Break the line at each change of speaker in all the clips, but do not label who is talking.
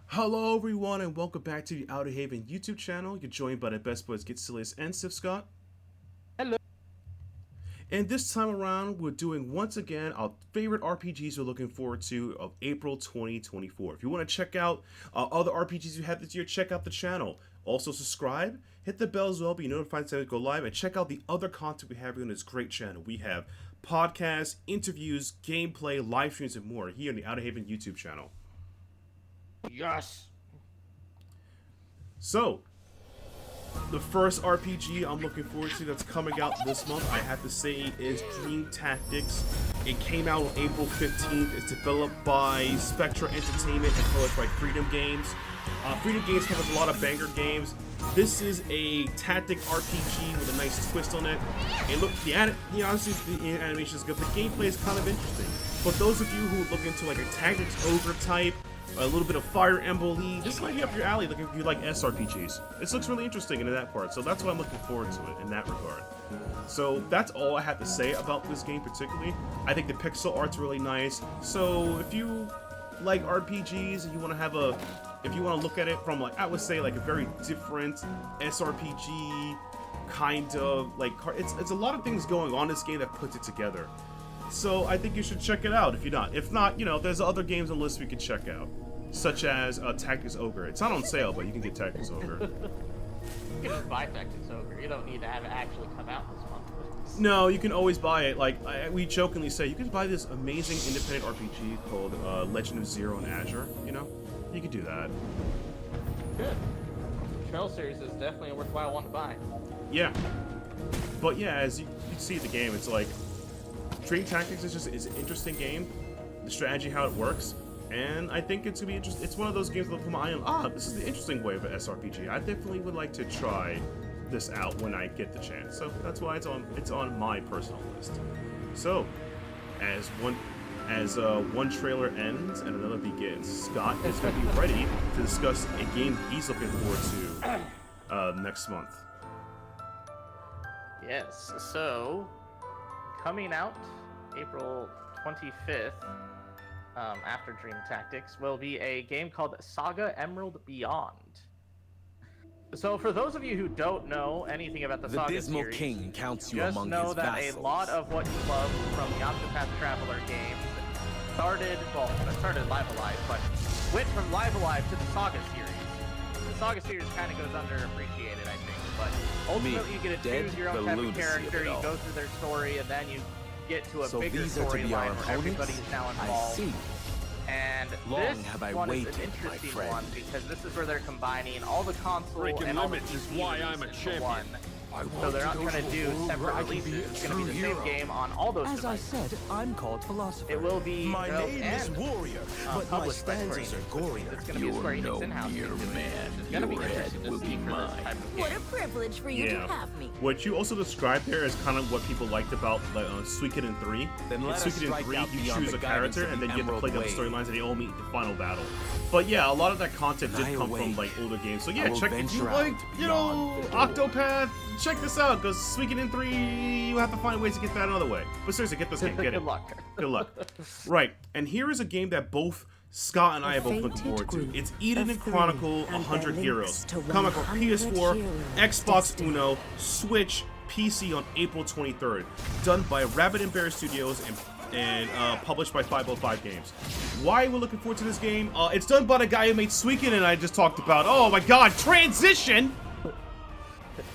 Hello everyone and welcome back to the Outerhaven YouTube channel. You're joined by the best boys Getselious and Sithscott.
Hello.
And this time around we're doing once again our favorite RPGs we're looking forward to of April 2024. If you want to check out other RPGs you have this year, check out the channel. Also subscribe, hit the bell as well, be notified when we go live, and check out the other content we have here on this great channel. We have podcasts, interviews, gameplay, live streams, and more here on the Outerhaven YouTube channel.
Yes.
So, the first RPG I'm looking forward to that's coming out this month, I have to say, is Dream Tactics. It came out on April 15th. It's developed by Spectator Entertainment and published by Freedom Games. Freedom Games covers a lot of banger games. This is a tactic RPG with a nice twist on it. And look, honestly, the animation is good. The gameplay is kind of interesting. But those of you who look into like a tactics ogre type, a little bit of Fire Emblem, this might be up your alley. Like if you like SRPGs, this looks really interesting in that part. So that's why I'm looking forward to it in that regard. So that's all I have to say about this game particularly. I think the pixel art's really nice. So if you like RPGs and you want to have if you want to look at it from like I would say like a very different SRPG kind of like it's a lot of things going on in this game that puts it together. So I think you should check it out if you're not. If not, there's other games on the list we could check out, such as Tactics Ogre. It's not on sale, but you can get Tactics Ogre.
You can just buy Tactics Ogre. You don't need to have it actually come out this month.
No, you can always buy it. Like we jokingly say, you can buy this amazing independent RPG called Legend of Zero in Azure. You could do that.
Good. Trail series is definitely a worthwhile one to buy.
Yeah, but yeah, as you see the game, it's like Dream Tactics is an interesting game. The strategy, how it works. And I think it's gonna be interesting. It's one of those games that put my eye on. This is the interesting way of an SRPG. I definitely would like to try this out when I get the chance. So that's why it's on my personal list. So, as one trailer ends and another begins, Scott is gonna be ready to discuss a game he's looking forward to next month.
Yes. So, coming out April 25th. After Dream Tactics, will be a game called Saga Emerald Beyond. So for those of you who don't know anything about the Saga
Dismal
series,
King counts you
just
among
know
his
that
vassals.
a lot of what you love from the Octopath Traveler games started Live Alive, but went from Live Alive to the Saga series. The Saga series kind of goes underappreciated, I think, but ultimately you get to choose your own type of character, you go through their story, and then you get to a bigger storyline where everybody's now involved.
I see.
And
Long have I
one
waited,
is an
my
interesting
friend.
one because this is where they're combining all the console and all the
limits is
PC
why I'm a
releases into
champion.
one. So they're not going to do separate releases. It's going to be the same game on all those
As I
devices.
said, I'm called philosopher.
It will be
My name is
and
Warrior, but my
published by Square
stanzas
Enix,
are gorier.
It's going to be a Square Enix in-house game doing it. It's going to be interesting to see for this type of
What
game.
a privilege for you to have me.
What you also described there is kind of what people liked about Suikoden 3.
Then
In
let us
Suikoden
strike
3,
out
you
beyond
choose
the
a
guidance
character
of
and then
the
you get to play the
Emerald
storylines and they all meet in the final battle. But yeah, a lot of that content did
Lie
come from
awake.
like older games. So
I
yeah,
will
check if you
venture
liked,
out beyond the door.
Octopath, check this out, because Suikoden 3, you have to find ways to get that another way. But seriously, get this game, get it.
Good luck.
Good luck. Right, and here is a game that both Scott and I are both looking
fated
forward to.
group
It's Eden and
of three
Chronicle
and their
100
links
Heroes.
to
Coming for
100
PS4,
heroes
Xbox
destined.
Uno, Switch, PC on April 23rd. Done by Rabbit and Bear Studios and published by 505 Games. Why we're looking forward to this game? It's done by the guy who made Suikoden I just talked about. Oh my god, transition!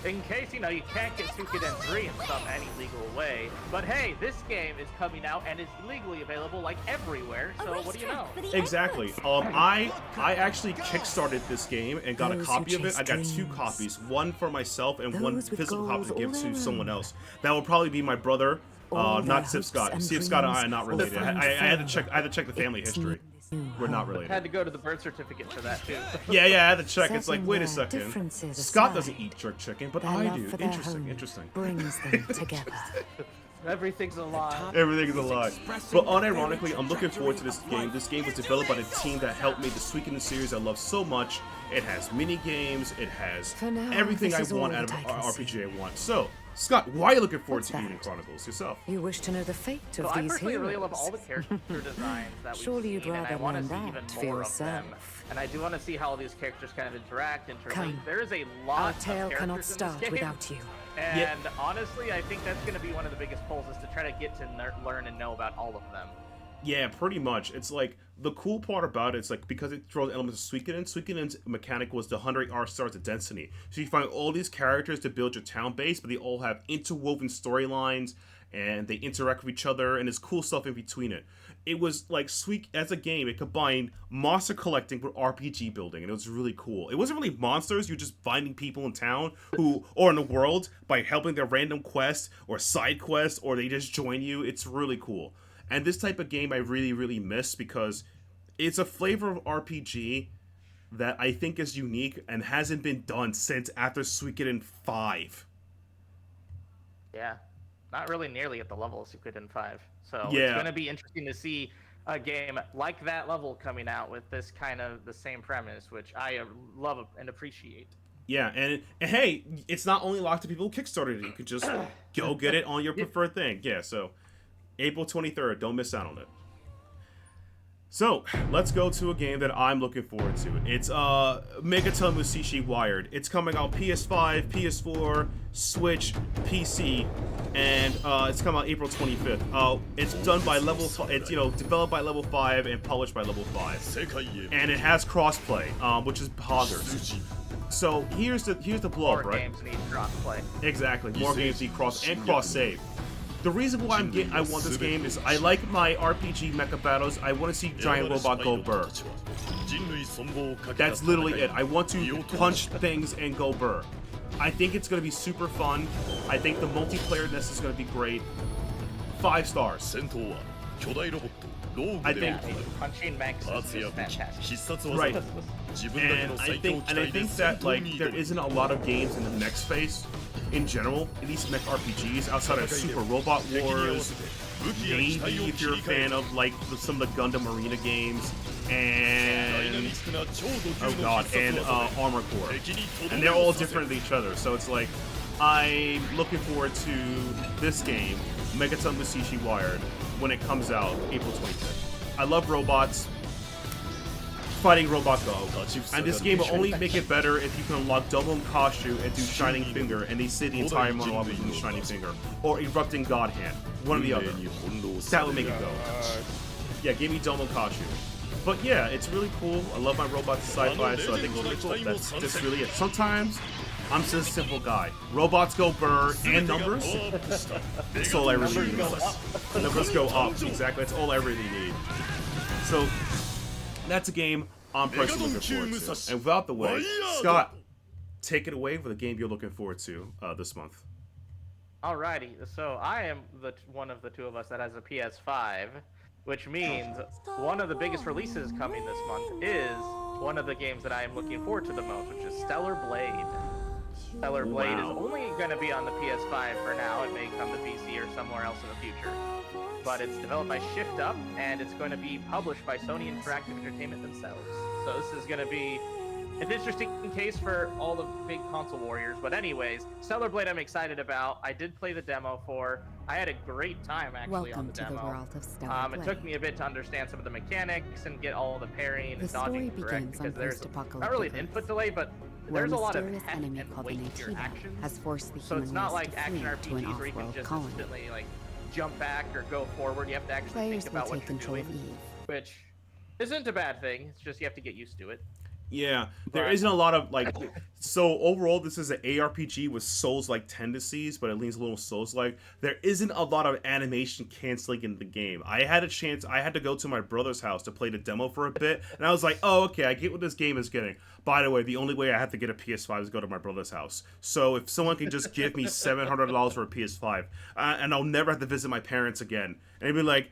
In case, you can't get Suikoden 3 in some any legal way. But hey, this game is coming out and is legally available like everywhere, so what do you know?
Exactly. I actually kickstarted this game and got a
Those
copy
who
of it. I got
chase
2
dreams.
copies, one for myself and one
Those with
physical copy to
goals
give
all
to
their
someone
own.
else. That will probably be my brother,
All their
not
hopes
Sithscott.
and
Sithscott and I are
dreams
not
will
related.
find
I had to
fame.
check. I had to check the family history. We're not
I
related.
had to go to the birth certificate for that too.
Yeah, I had to check. It's like,
Setting
wait a
their
second.
differences
Scott
aside,
doesn't eat jerk chicken, but
Their
I
love
do.
for their
Interesting,
home
interesting.
brings them together.
Everything's a lie.
Everything is a lie. But unironically, I'm looking forward to this game. This game was developed by the team that helped make the Suikoden series I love so much. It has mini games. It has
For now,
everything
this
I
is
want
all
out of
that
an
I can
RPG I want. So, Scott, why are you looking forward
What's
to Eden
that?
Chronicles yourself?
You wish to know the fate of
So I
these
personally
heroes?
really love all the character designs that we've
Surely you'd
seen, and I
rather
want to
learn
see even
that for
more of them.
yourself.
And I do want to see how all these characters kind of interact, interlink.
Come.
There is a
Our
lot of
tale
characters
cannot
in this
start
game.
without you.
And honestly, I think that's going to be one of the biggest pulls is to try to get to learn and know about all of them.
Yeah, pretty much. It's like, the cool part about it's like, because it throws elements of Suikoden's mechanic was the 100 R stars of density. So you find all these characters to build your town base, but they all have interwoven storylines, and they interact with each other, and there's cool stuff in between it. It was like sweet as a game. It combined monster collecting with RPG building, and it was really cool. It wasn't really monsters. You're just finding people in town or in the world by helping their random quests or side quests, or they just join you. It's really cool. And this type of game I really, really miss because it's a flavor of RPG that I think is unique and hasn't been done since after Suikoden 5.
Yeah, not really nearly at the level of Suikoden 5. So
Yeah.
it's going to be interesting to see a game like that level coming out with this kind of the same premise, which I love and appreciate.
Yeah, and hey, it's not only locked to people who Kickstarted it. You could just go get it on your preferred thing. Yeah, so April 23rd, don't miss out on it. So, let's go to a game that I'm looking forward to. It's Megaton Musashi Wired. It's coming out PS5, PS4, Switch, PC, and it's coming out April 25th. It's done by it's developed by Level 5 and published by Level 5. And it has crossplay, which is poggers. So, here's the blowup,
More
right?
games need crossplay.
Exactly. More games need cross save. The reason why I want this game is I like my RPG mecha battles. I want to see giant robot go burr. That's literally it. I want to punch things and go burr. I think it's going to be super fun. I think the multiplayer-ness is going to be great. 5 stars. I think
punching mechs is fantastic.
Right. And I think that like there isn't a lot of games in the mech space in general, at least mech RPGs outside of Super Robot Wars. Maybe if you're a fan of like some of the Gundam Arena games and Armor Core, and they're all different than each other. So it's like I'm looking forward to this game, Megaton Musashi Wired, when it comes out April 25th. I love robots. Fighting robots go. And this game will only make it better if you can unlock Double Kashu and do Shining Finger, and they say the entire monologue with the Shining Finger. Or Erupting God Hand. One or the other. That would make it go. Yeah, give me Double Kashu. But yeah, it's really cool. I love my robots sci-fi, so I think it's really cool. That's really it. Sometimes I'm just a simple guy. Robots go burr and numbers. That's all I really need. Numbers go up. Exactly. That's all I really need. So that's a game I'm personally looking forward to. And without the way, Scott, take it away with a game you're looking forward to this month.
Alrighty, so I am one of the two of us that has a PS5, which means one of the biggest releases coming this month is one of the games that I am looking forward to the most, which is Stellar Blade. Stellar Blade is only going to be on the PS5 for now. It may come to PC or somewhere else in the future. But it's developed by Shift Up, and it's going to be published by Sony Interactive Entertainment themselves. So this is going to be an interesting case for all the big console warriors. But anyways, Stellar Blade I'm excited about. I did play the demo for. I had a great time actually on the demo.
Welcome to the world of Stellar Blade.
It took me a bit to understand some of the mechanics and get all the parrying and dodging correct, because there's not really an input delay, but there's a lot of heft and weight to your actions.
Has forced the
So
human
it's not
race
like
to
action
flee to an
RPGs where you can
off-world
just
colony.
instantly like jump back or go forward. You have to actually
Players
think
will
about what
take
you're
control
doing,
of Eve.
which isn't a bad thing. It's just you have to get used to it.
Yeah, there isn't a lot of like. So overall, this is an ARPG with Souls-like tendencies, but it leans a little Souls-like. There isn't a lot of animation canceling in the game. I had to go to my brother's house to play the demo for a bit, and I was like, oh, okay, I get what this game is getting. By the way, the only way I have to get a PS5 is go to my brother's house. So if someone can just give me $700 for a PS5, and I'll never have to visit my parents again, and they'd be like,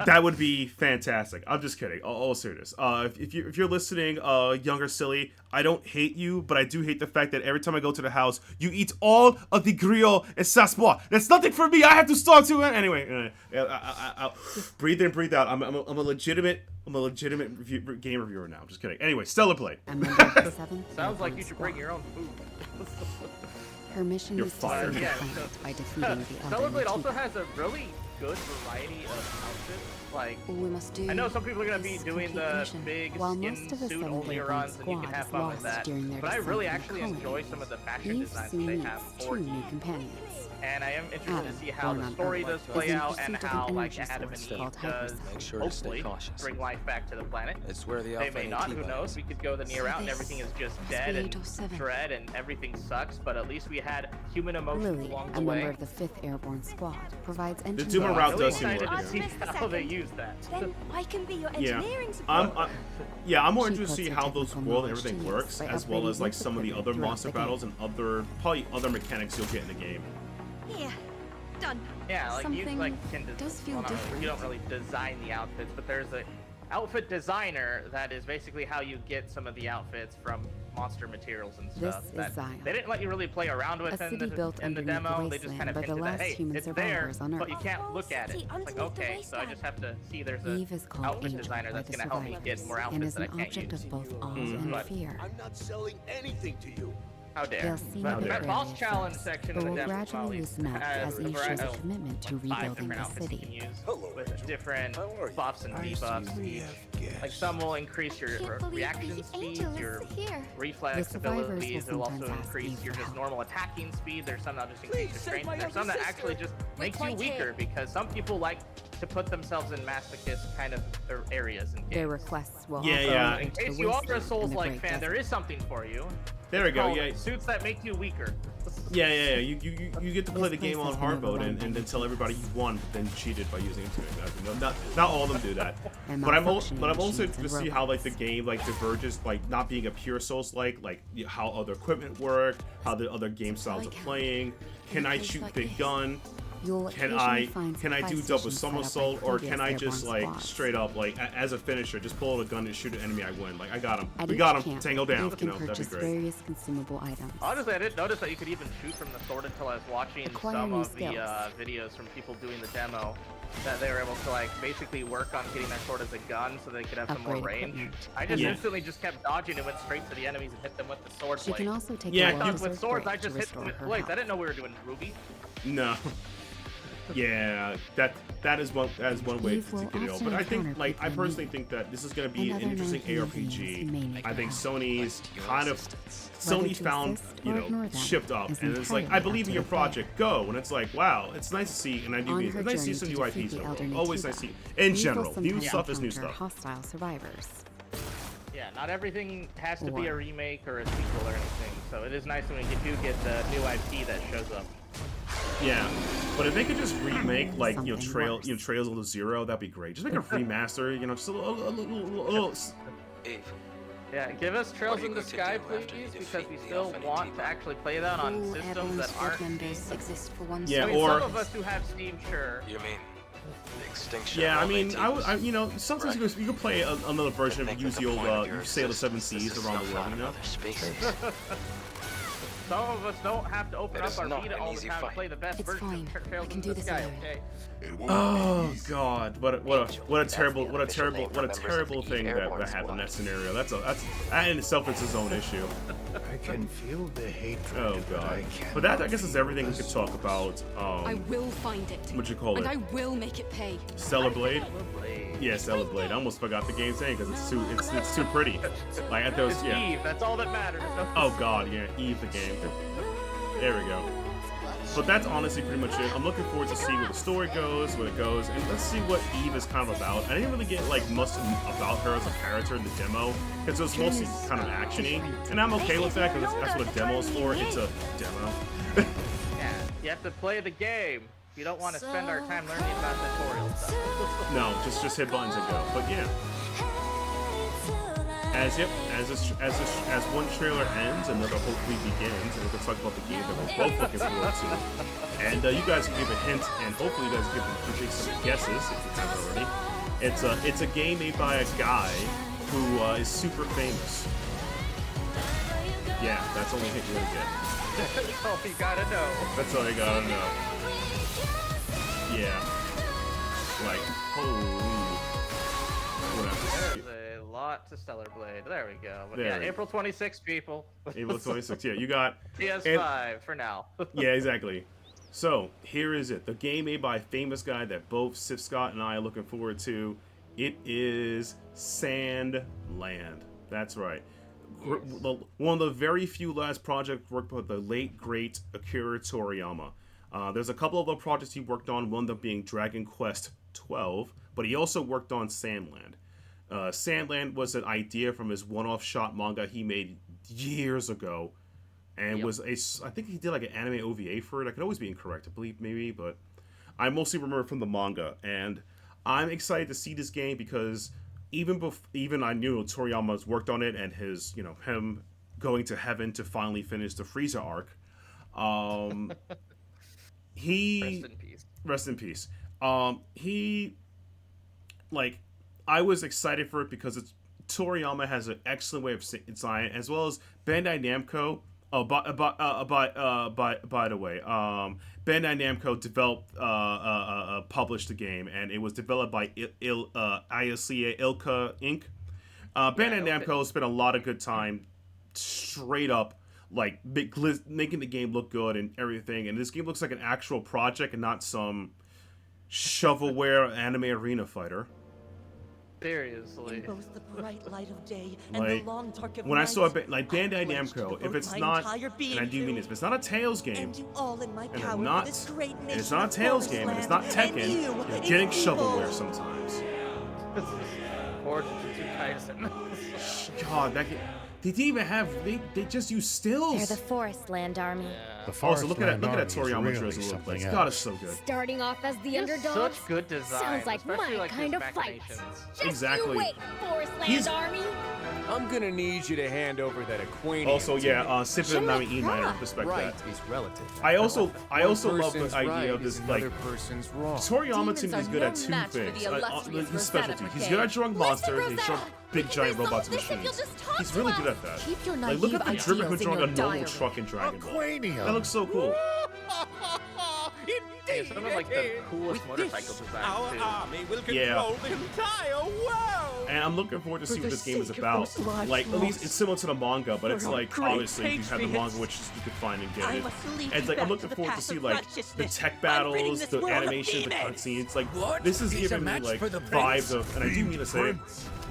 that would be fantastic. I'm just kidding. All serious. If you're listening, younger silly, I don't hate you, but I do hate the fact that every time I go to the house, you eat all of the griot and saspois. That's nothing for me. I have to start to it anyway. I'll breathe in, breathe out. I'm a legitimate game reviewer now. I'm just kidding. Anyway, Stellar Blade.
Sounds like you should bring your own food.
Her mission
You're
is to
fired.
save the
Yeah,
planet by defeating the
Stellar
other
Blade also
Nativa.
has a really good variety of outfits. Like,
All we must do
I know some people are gonna be
is
doing
complete
the
mission.
big
While
skin
most of the
suit
Seventh
only
Airborne
runs, and you can
squad
have
is
fun with
lost
that.
during their
But I
descent
really
on the
actually
colony.
enjoy some of the fashion
Eve
designs
soon
they
meets
have
two
for
new
Eve.
companions.
And I am interested
Adam,
to see how
born
the
on
story
Earth,
does
is
play
in
out
pursuit
and
of an
how
energy
Adam
source
and Eve
called
does
hyperspace.
Make sure to stay
hopefully
cautious.
bring life back to the planet.
It's where the
They
Alpha
may not, who
Nativa
knows?
is.
We could go the near route and everything is just dead and
8 or 7.
dread and everything sucks, but at least we had human emotions
Lily,
along
a
the
member
way.
of the 5th Airborne Squad, provides
The
engine
Duma
So
route
I'm really
does seem
excited
work,
to see
yeah.
Just a
how they
second.
use that.
Then I can be your
Yeah.
engineering support.
I'm more
She
interested to see
puts
how
her
those
technical
world and
knowledge
everything
to
works,
use by
as well as
upgrading
like some of the other
throughout
monster
the game.
battles and probably other mechanics you'll get in the game.
Here, done.
Yeah, like you
Something
like can
does feel
well, not really-
different.
you don't really design the outfits, but there's a outfit designer that is basically how you get some of the outfits from monster materials and
This
stuff.
is
that
Zion.
They didn't let you really play around with
A
in
city built
the
underneath
demo.
the
They just
wasteland
kind of
by the
hinted that
last
hey,
human
it's there,
survivors on
but you
Earth.
can't
A
look
whole
at it.
city
It's like
underneath the
okay, so I just have to see there's a
Eve is called
outfit
Angel
designer
by
that's
the
gonna help me get
survivors
more
and
outfits
is
that I
an
can't
object
use.
of both awe
Mhm.
and
But-
fear.
I'm not selling anything to you.
How dare?
They'll see
How
the
dare.
That boss
barrier
challenge
first,
section
but
of the
will
demo
gradually loosen up
has
as Eve shows a commitment to
5
rebuilding
different
the
outfits you can
city.
use
Hello,
with
Angel.
different
How are you?
buffs and debuffs. Like some will increase your reaction speed, your reflex
The survivors
abilities.
will
It'll also
sometimes ask
increase
Eve
your
for
just
help.
normal attacking speed. There's some that just increase your
Please,
strength.
save my
And there's some
younger
that actually
sister.
just makes you
quite
weaker
here.
because some people like to put themselves in masochist kind of areas and
Their requests will
Yeah,
also
yeah.
in
link to
case
the
you are a
wasteland in
Souls-like
the
fan,
Great
there is something for you.
There we go.
Called
Yeah,
suits that make you weaker.
yeah. You get to play
This
the game
place
on
has
hard
been
mode and
overrun
then
by
tell everybody you won, but then cheated by using it to not all of them do that.
And
But I'm
malfunctioning
also
machines
to
and
see how like the
robots.
game like diverges, like not being a pure Souls like how other equipment work, how the other game styles are
Like how-
playing. Can I
place
shoot
like
big
this,
gun?
You'll
Can
occasionally
I
find
can I
supply
do double
stations set up by
somersault, or
previous
can I just
airborne
like
squads.
straight up like as a finisher just pull out a gun and shoot an enemy? I win. Like I got him.
At
We
each
got him.
camp,
Tango down.
Eve
You
can
know that'd be
purchase
great.
various consumable items.
Honestly, I didn't notice that you could even shoot from the sword until I was watching
Acquire
some
new
of the
skills.
videos from people doing the demo. That they were able to like basically work on getting their sword as a gun so they could have some more
Upgrade
range.
equipment.
I just
Yeah.
instantly just kept dodging and went straight to the enemies and hit them with the sword
She
blade.
can also take
Yeah,
a
you-
I thought
well-deserved
with swords I
break to
just hit them
restore
with
her
blades. I
health.
didn't know we were doing Ruby.
No. Yeah, that is one way
Eve
to
will
get it all.
often
But I think
encounter
like I
people
personally think that this is going to be an
and other
interesting
non-human beings who
ARPG.
may need
I think
help.
Sony's kind of
Whether
Sony
to
found
assist or ignore them
shift up,
is
and it's like I
entirely
believe
up
in
to
your
the player.
project, go. And it's like wow, it's nice to see, and I do
On
mean
her
it's nice to see
journey
some
to
new
defeat
IPs.
the elder
Though. Always
Nativa,
nice to see. In
Eve will
general, new
sometimes
stuff is new
encounter
stuff.
Hostile survivors.
Yeah, not everything has to be
Or-
a remake or a sequel or anything. So it is nice when you do get the new IP that shows up.
Yeah, but if they could just remake like
Something worse.
Trails of the Zero, that'd be great. Just make a remaster, just a little.
Eve,
Yeah, give us
What
Trails
are you
in the
going to
Sky,
do after you
please, because
defeat
we
the
still
Alpha
want
Nativa?
to actually play that on
All
systems
airborne
that
squad
aren't
members
Steam.
exist for one
Yeah,
I mean,
or-
some of us who have Steam, sure.
you mean the extinction
Yeah,
of
I
all
mean,
Nativas?
sometimes
Right.
you could play another version of
Think
use
that
the
the
old
point of your
you sail the seven
existence
seas
is
around
to
the world,
find
you know.
other species.
Some of us don't have to open
It
up
is
our
not
Vita
an
all the
easy
time to
fight.
play the best
It's
version
fine.
of Trails
I can
in
do
the
this
Sky,
alone.
okay?
Oh God! What a
That's
terrible
the official name for members of
terrible
the
thing
Airborne
that happened in
Squad.
that scenario. That in itself is its own issue.
I can feel the hatred.
Oh God! But that I guess is everything we could talk about.
I will find it.
What you call
And
it?
I will make it pay.
Stellar Blade.
Blade.
Yeah, Stellar Blade. I almost forgot the game's name because it's too pretty. Like at those
It's
yeah.
Eve, that's all that matters.
Oh God, yeah, Eve the game. There we go. But that's honestly pretty much it. I'm looking forward to see where the story goes, where it goes, and let's see what Eve is kind of about. I didn't really get like much about her as a character in the demo because it was mostly kind of actiony, and I'm okay with that because that's what a demo is for. It's a demo.
Yeah, you have to play the game. You don't want to spend our time learning about tutorial stuff.
No, just hit buttons and go. But yeah. As one trailer ends, another hopefully begins, and we can talk about the game that we're both looking forward to. And you guys can give a hint, and hopefully you guys can take some guesses if you haven't already. It's a game made by a guy who is super famous. Yeah, that's only hint you're gonna get.
That's all you gotta know.
That's all you gotta know. Yeah. Like, holy. Whatever.
There's a lot lot to Stellar Blade. There we go. But
There.
yeah, April 26th, people.
April 26th. Yeah, you got
PS5 for now.
Yeah, exactly. So here is it. The game made by a famous guy that both Sithscott and I are looking forward to. It is Sandland. That's right. One of the very few last projects worked with the late great Akira Toriyama. There's a couple of other projects he worked on. One of them being Dragon Quest 12, but he also worked on Sandland. Sandland was an idea from his one-off shot manga he made years ago, and I think he did like an anime OVA for it. I could always be incorrect, I believe maybe, but I mostly remember from the manga. And I'm excited to see this game because even I knew Toriyama's worked on it, and his him going to heaven to finally finish the Frieza arc. Rest in peace. I was excited for it because Toriyama has an excellent way of design, as well as Bandai Namco. Oh, by the way, Bandai Namco developed, published the game, and it was developed by ILCA Ilka Inc. Bandai Namco spent a lot of good time, straight up, making the game look good and everything. And this game looks like an actual project and not some shovelware anime arena fighter.
Seriously.
Both the bright light of day and the long dark of
when I saw
night,
Bandai Namco, if it's not, and I do mean this, if it's not a Tails game, and it's not a Tails game, and it's not Tekken, you're getting shovelware sometimes.
Or Jujutsu Kaisen.
God, that game, they didn't even have, they just use stills.
They're the Forest Land Army.
The Forest
look at Toriyama drizzle. God, it's so good.
Starting off as the underdog.
Such good design.
Sounds like
especially
my kind
his
of fight.
machinations.
Just
Exactly.
you wait, Forest Land Army.
I'm gonna need you to hand over that aquanium.
Also, sip it and eat mine. Respect
right
that.
is relative.
I also love the
person's
idea
right
of this,
is another person's wrong.
Toriyama to me is
Demons
good
are
at
no
two
match for the
things.
illustrious
His specialty.
Rosetta
He's good at drawing monsters, and he's
Rosetta,
drawing big giant robots and machines. He's really good at that.
Keep your
Like, look at the
naive
Driven who's
ideals in
drawing a
your
normal
diary.
truck in Dragon Ball.
Aquanium.
That looks so cool.
Yeah, some of the coolest motorcycle designs too.
Army will
Yeah.
the entire world.
And I'm looking forward to see what this game is about. Like, at least it's similar to the manga, but it's like, obviously, you have the manga, which you can find and get it. And it's like, I'm looking forward to see, like, the tech battles, the animation, the cutscenes. Like, this is giving me, like, vibes of, and I do mean to say it,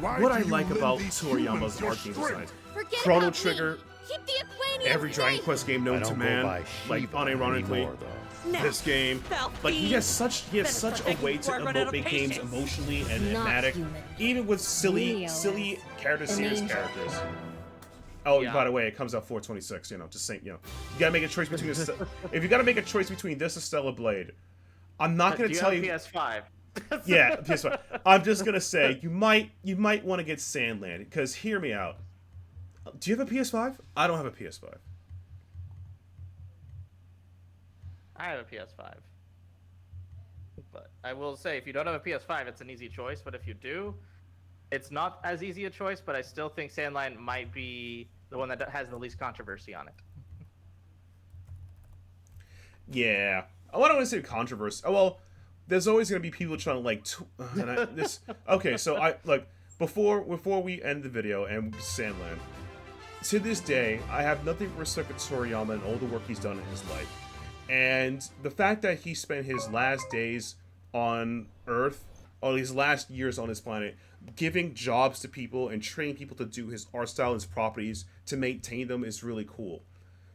what I like about Toriyama's art game designs.
Forget
Chrono
about
Trigger,
me. Keep the aquanium
every Dragon
safe.
Quest game
I
known
don't
to
go
man,
by
like,
Shiva
unironically.
anymore, though.
This game, like, he has such a way to make games emotionally and
Not
thematic,
human.
even with silly characters,
An
serious
angel.
characters. Oh,
Yeah.
by the way, it comes out 4/26. Just saying. You gotta make a choice between this. If you gotta make a choice between this and Stellar Blade, I'm not gonna
Do you
tell
have
you.
PS5?
Yeah, PS5. I'm just gonna say you might want to get Sandland, because hear me out. Do you have a PS5? I don't have a PS5.
I have a PS5. But I will say, if you don't have a PS5, it's an easy choice. But if you do, it's not as easy a choice. But I still think Sandline might be the one that has the least controversy on it.
Yeah. Oh, I don't want to say controversy. Oh, well, there's always going to be people trying to, like... Okay, so before we end the video and Sandland, to this day, I have nothing but respect for Toriyama and all the work he's done in his life. And the fact that he spent his last days on Earth, or his last years on this planet, giving jobs to people and training people to do his art style and his properties to maintain them is really cool.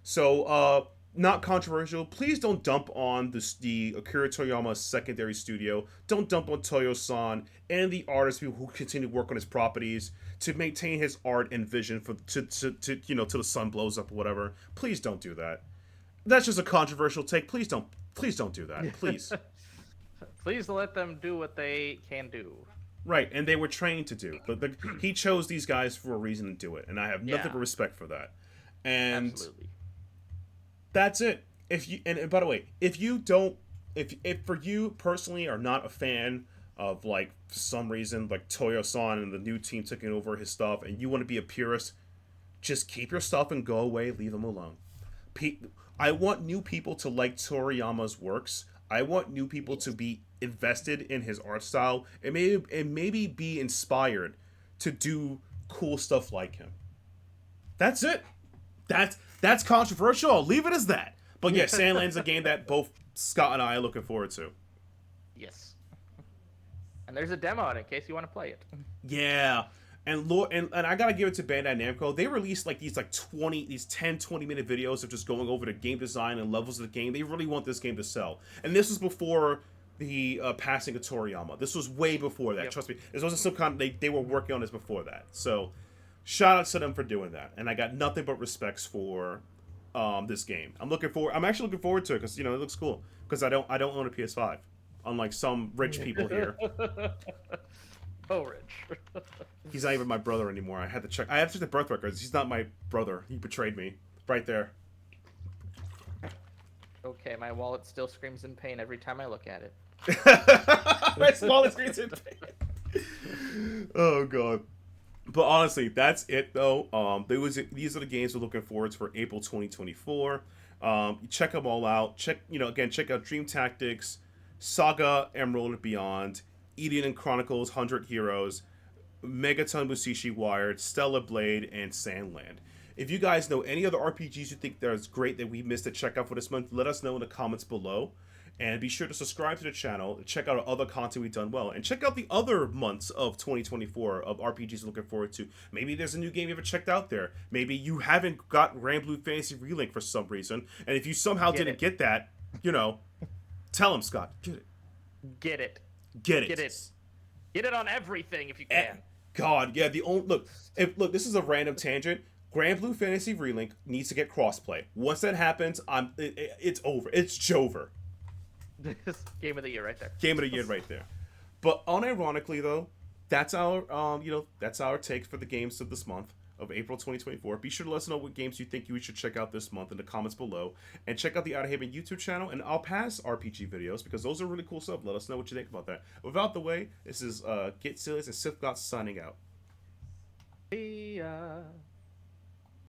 So, not controversial. Please don't dump on the Akira Toriyama secondary studio. Don't dump on Toyo-san and the artists who continue to work on his properties to maintain his art and vision till the sun blows up or whatever. Please don't do that. That's just a controversial take. Please don't do that. Please.
Please let them do what they can do.
Right, and they were trained to do. But he chose these guys for a reason to do it, and I have nothing but respect for that. And
Absolutely.
that's it. And by the way, if for you personally are not a fan of, like, for some reason, like Toyo-san and the new team taking over his stuff, and you want to be a purist, just keep your stuff and go away. Leave them alone. I want new people to like Toriyama's works. I want new people to be invested in his art style and maybe be inspired to do cool stuff like him. That's it. That's controversial. I'll leave it as that. But yeah, Sandland's a game that both Scott and I are looking forward to.
Yes. And there's a demo on it in case you want to play it.
Yeah. And I gotta give it to Bandai Namco. They released like these 10, 20-minute videos of just going over the game design and levels of the game. They really want this game to sell. And this was before the passing of Toriyama. This was way before that. Yep. Trust me. This wasn't some kind of, they were working on this before that. So shout out to them for doing that. And I got nothing but respects for this game. I'm actually looking forward to it because, you know, it looks cool. Because I don't own a PS5. Unlike some rich people here.
Oh, Rich.
He's not even my brother anymore. I have to check the birth records. He's not my brother. He betrayed me. Right there.
Okay, my wallet still screams in pain every time I look at it.
My wallet screams in pain. Oh, God. But honestly, that's it, though. These are the games we're looking forward to for April 2024. Check them all out. Check out Dream Tactics, Saga Emerald and Beyond, Eden Chronicles 100 Heroes, Megaton Musashi Wired, Stellar Blade, and Sandland. If you guys know any other RPGs you think that's great that we missed to check out for this month, let us know in the comments below. And be sure to subscribe to the channel, check out our other content we've done well, and check out the other months of 2024 of RPGs you're looking forward to. Maybe there's a new game you haven't checked out there. Maybe you haven't got Granblue Fantasy Relink for some reason. And if you somehow didn't get that, you know, tell them, Scott. Get it.
Get it.
Get it.
Get it. Get it on everything if you can.
God, yeah. Look, this is a random tangent. Granblue Fantasy Relink needs to get crossplay. Once that happens, it's over. It's Jover.
Game of the year right there.
Game of the year right there. But unironically though, that's our take for the games of this month of April 2024. Be sure to let us know what games you think we should check out this month in the comments below, and check out the Outerhaven YouTube channel and I'll pass RPG videos because those are really cool stuff. Let us know what you think about that. Without the way, this is Getselious and Sithscott signing out.
See ya.